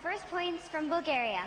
first points from Bulgaria.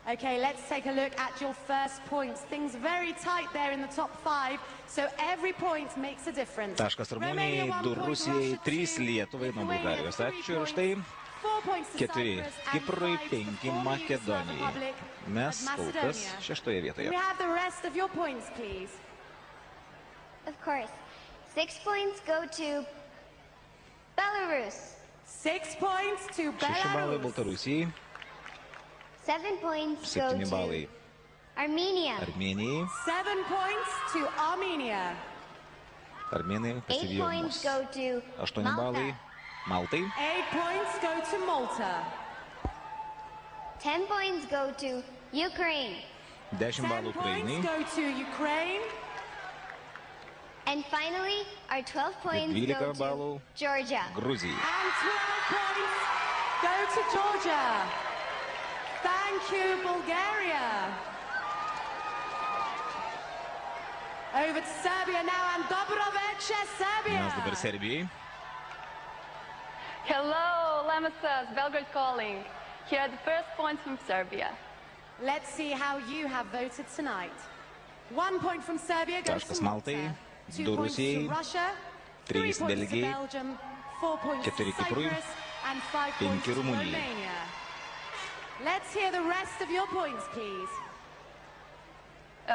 Okay, let's take a look at your first points. Things very tight there in the top 5, so every point makes a difference. Taškas Rumunijai, 2 Rusijai, 3 Lietuvai nuo Bulgarijos. Ačiū ir štai 4 Kiprui, 5 Makedonijai. Mes kol kas 6 vietoje. We have the rest of your points, please. Of course. 6 points go to Belarus. 6 points to 6 balai Belarus. Baltarusijai. 7 points go 7 balai to Armenia. Armėnijai. 7 points to Armenia. Armėnai 8 pasivijo points mus. go to 8 balai Maltai. 8 points go to Malta. 10 points go to Ukraine. 10 balų 10 points Ukrainai. go to Ukraine. And finally, our 12 points 12 go to balų Georgia. Gruzijai. And 12 points go to Georgia. Thank you, Bulgaria. Over to Serbia now, and Dobroveče, Serbia. Mes dabar Serbijai. Hello, Lemesas, Belgrade calling. Here are the first points from Serbia. Let's see how you have voted tonight. 1 point from Serbia goes Taškas to Malta. Maltai, 2 2 points to Rusijai, Russia. 3 3 points to Belgijai, Belgium. 4 points to 4 Kiprui, Cyprus. And 5 5 points to Rumunijai. Romania. Let's hear the rest of your points, please.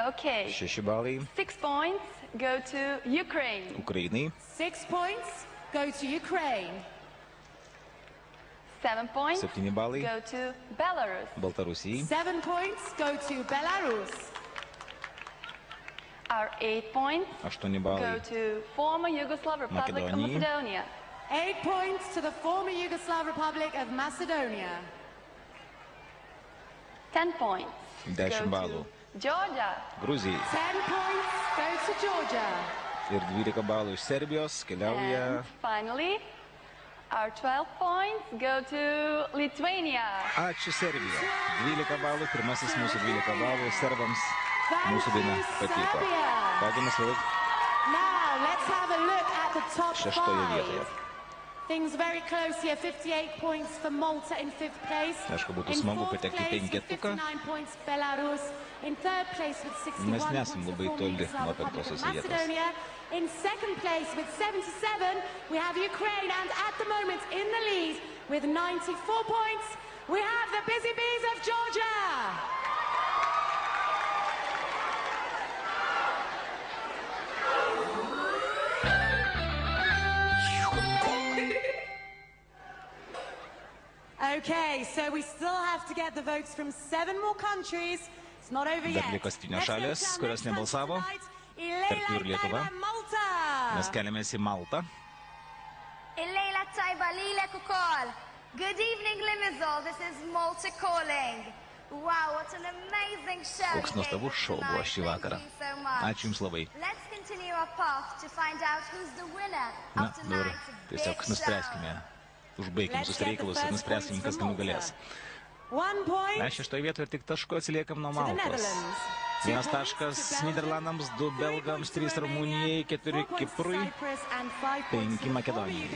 Okay, 6 balai 6 points go to Ukraine. Ukrainai. 6 points go to Ukraine. 7 points 7 balai go to Belarus. Baltarusijai. 7 points go to Belarus. Our 8 points 8 go balai to former Yugoslav Republic of Makedonijai. Macedonia. 8 points to the former Yugoslav Republic of Macedonia. 10 points 10 go balų to Georgia. Gruzijai. 10 points go to Georgia. Ir 12 balų iš Serbijos keliauja And finally, our 12 points go to Lithuania. Ačiū Serbija. 12 balų, pirmasis mūsų 12 balų serbams mūsų daina patiko. Kągi mes vėl Now, let's have a look at the top 6 vietoje. 5. Things very close here. 58 points for Malta in 5th place. Aišku, būtų In smagu 4th patekti į place with penketuką. 59 points Belarus. In 3rd place with 61 Mes points nesam the labai former toli Yugoslav nuo Republic of penktosios vietos. Macedonia. In 2nd place with 77 we have Ukraine, and at the moment in the lead with 94 points we have the Busy Bees of Georgia. Okay, so we still have to get the votes from 7 more countries. It's not over yet. Dar liko 7 Let's šalys, look at our kurios next nebalsavo. country tonight. Tarp jų ir Lietuva. Malta. Mes keliamės į Maltą. Illejla tajba lilek ukoll. Good evening, Limizol. This is Malta calling. Wow, what an amazing show. Koks nuostabus šou buvo šį vakarą. Ačiū Jums labai. Let's continue our path to find out who's the winner Na, of dabar tonight's big tiesiog show. nuspręskime, užbaigim visus reikalus ir nuspręskim, kas ten nugalės. 1 point Mes šitoje vietoje tik tašku atsiliekam nuo to the Maltos. Netherlands. 1 taškas Niderlandams, 2 Belgams, 3 Rumunijai, 4 Kiprui. 5 Makedonijai.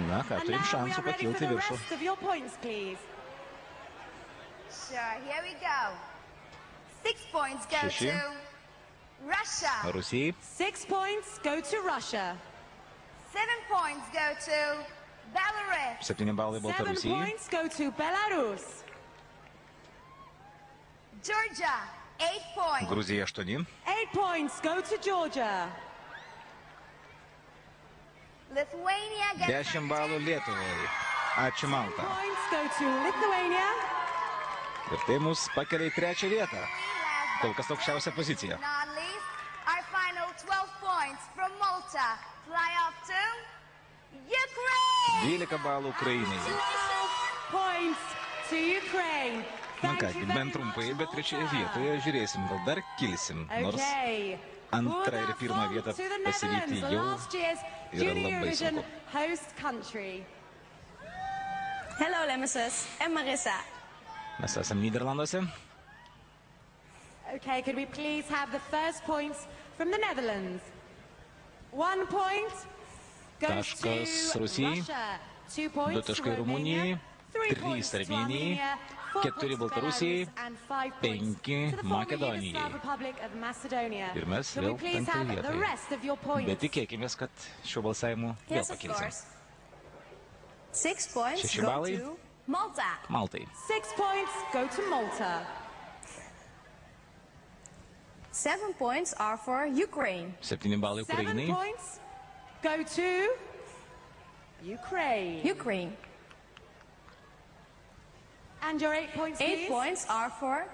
Na ką, turim šansų pakilti į viršų. Sure, here we go. 6 points go 6. to Russia. Rusijai. 6 points go to Russia. 7 points go to Belarus. 7 balai 7 Baltarusijai. points go to Belarus. Georgia, 8 points. Gruzija 8. 8 points go to Georgia. Lithuania gets 10 balų Lietuvai. Ačiū Malta. Points go to Lithuania. Ir tai mus pakelia į 3 vietą. Kol kas aukščiausia pozicija. Not least, our final 12 points from Malta fly off to Ukraine. 12 balų Ukrainai. 12 points to Ukraine. Na Thank ką, you bent very trumpai, much, bet 3 Malta. vietoje žiūrėsim, gal dar kilsim. Nors Okay. antrą ir pirmą vietą To the pasivyti Netherlands, jau last year's yra Junior labai Eurovision sunku. host country. Hello, Lemesas. I'm Marissa. Mes esam Niderlanduose. Okay, could we please have the first points from the Netherlands? 1 point goes Taškas to Rusijai. Russia. 2 taškai Rumunijai, 3 Armėnijai, 4 Baltarusijai, 5 Makedonijai. Ir mes vėl 5 vietoje. Bet tikėkimės, kad šiuo balsavimu vėl pakilsim. 6 balai Maltai. 6 points go to Malta. 7 points are for Ukraine. 7 balai 7 Ukrainai. points go to Ukraine. Ukraine. And your 8 points, 8 please. points are for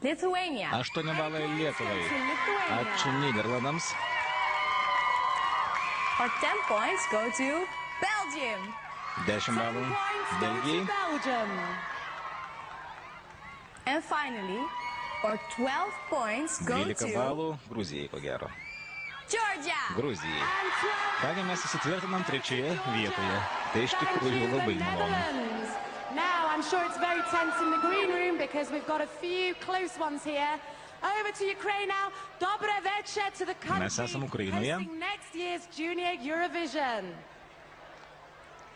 Lithuania. 8 balai Lietuvai. To Lithuania. Ačiū Nyderlandams. Or 10 points go to Belgium. 10 balų 10 points go to Belgijai. Belgium. And finally, or 12 points go 12 to balų Gruzijai, ko gero. Georgia. Gruzijai. And 12 Kągi mes įsitvirtinam 3 vietoje. Tai iš tikrųjų labai malonu. Now, I'm sure it's very tense in the green room because we've got a few close ones here. Over to Ukraine now. Dobre večer to the country Mes esam Ukrainoje. hosting next year's Junior Eurovision.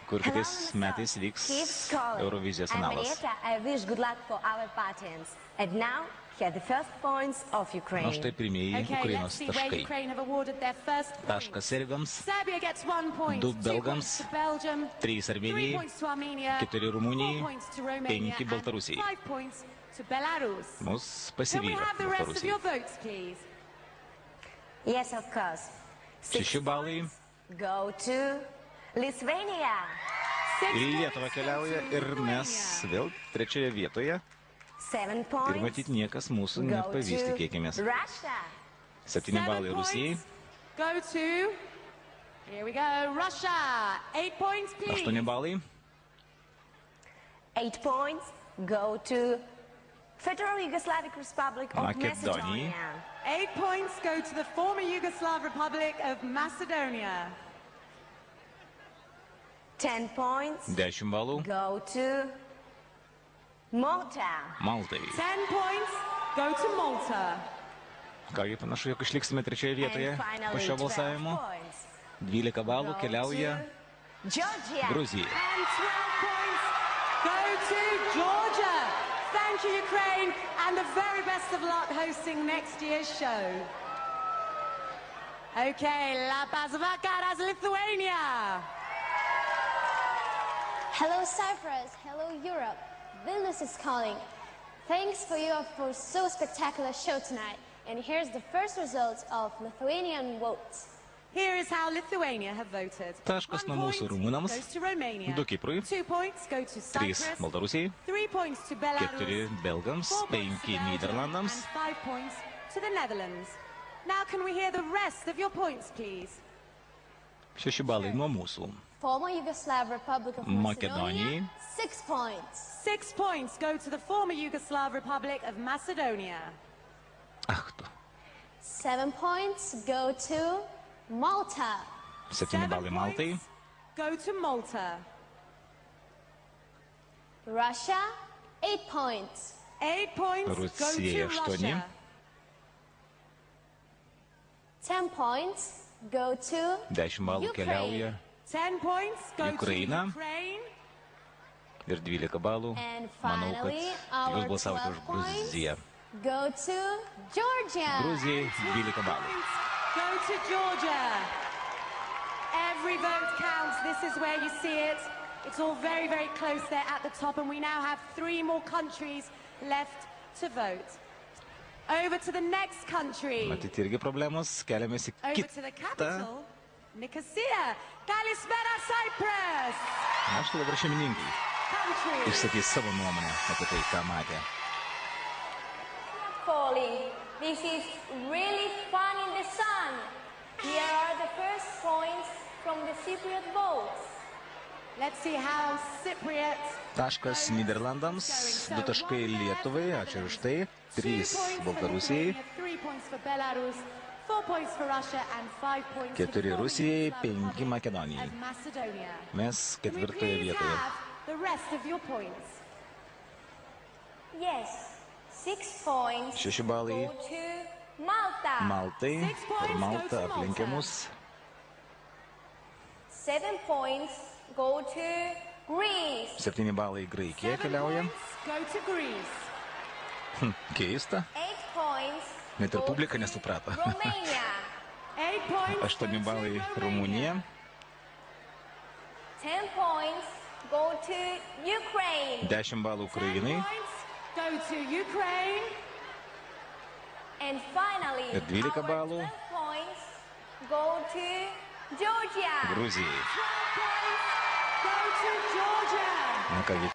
Kur kitais metais vyks Eurovizijos I'm finalas. Marietta. I wish good luck for our partisans. And now, here the first points of Ukraine. Na štai pirmieji Okay, let's Ukrainos see where taškai. Ukraine have awarded their first point. Taškas serbams, Serbia gets 1 point, 2 2 belgams, points to Belgium, 3 3 Armėnijai, points to Armenia, 4 Rumunijai, 4 points to Romania, 5 Baltarusijai. and 5 points to Belarus. mus Can we pasivylė have the rest of Baltarusijai. your votes, please? Yes, of course. 6 balai Go to Lithuania. 6 į points Lietuvą go to keliauja ir mes Lithuania. vėl 3 vietoje. 7 Ir points. matyt niekas mūsų Go nepavys, to tikėkimės. Russia. 7 balai 7 Rusijai, points go to, here we go, Russia. 8 points, please. 8 balai 8 points. Go to Federal Yugoslavic Republic of Macedonia. Macedonia. 8 points go to the former Yugoslav Republic of Macedonia. 10 points. 10 balų Go to Malta. Maltai. 10 points go to Malta. Kągi panašu, jog išliksime 3 vietoje And po finally, šio 12 balsavimo. points. 12 balų Go keliauja to Georgia. Gruzijai. And 12 points go to Georgia. Thank you, Ukraine, and the very best of luck hosting next year's show. Okay, Labas Vakaras, Lithuania. Hello, Cyprus. Hello, Europe. Vilnius is calling. Thanks for your so spectacular show tonight. And here's the first results of Lithuanian votes. Here is how Lithuania have voted. Taškas 1 nuo mūsų point rumunams, goes to Romania. 2 Kiprui, 2 points go to 3 Cyprus. Baltarusijai, 3 points to Belarus. 4 belgams, 4 points to 5 Belgium, Nyderlandams. and 5 points to the Netherlands. Now can we hear the rest of your points, please? 6 balai nuo mūsų. Former Yugoslav Republic of Macedonia. Macedonia, 6 points. 6 points go to the former Yugoslav Republic of Macedonia. Ach tu. 7 points go to Malta. 7 balai Maltai, points go to Malta. Russia, 8 points. 8 points go Rusija, to 8. Russia. 10 points go to 10 balų keliauja 10 points go Ukraina. to Ukraine. ir 12 balų. And Manau, kad finally, jūs our balsavote už 12 points Gruziją. go to Georgia. Gruzijai 12 balų. Points go to Georgia. Every vote counts. This is where you see it. It's all very, very close there at the top, and we now have 3 more countries left to vote. Over to the next country. Matyt, irgi problemos, keliamės į Over to the kitą. capital, Nicosia. Kalispera, Cyprus. Na, štai dabar šeimininkai Country. išsakys savo nuomonę apie tai, ką matė. Falling. This is really fun in the sun. Here are the first points from the Cypriot votes. Let's see how Cypriot. Taškas Nyderlandams, 2 taškai Lietuvai, ačiū už tai, 3 Baltarusijai, 3 points for Belarus, 4 points for Russia, and 5 points for 4 the former Rusijai, Yugoslav 5 Republic Makedonijai. of Macedonia. Mes Can we 4 please vietoje. have the rest of your points? Yes, 6 points 6 balai go to Malta. Maltai, 6 points ir go Malta to aplenkė Malta. mus. 7 points go to Greece. 7 balai Graikija keliauja. Go to Greece. Keista. 8 points Net ir go publika to nesuprato. Romania. 8 points 8 balai Rumunija. 10 points go to Ukraine. 10 balų 10 Ukrainai. points go to Ukraine. And finally, Ir 12 balų 12 points go to Georgia. Gruzijai. 12 points go to Georgia. Na kągi,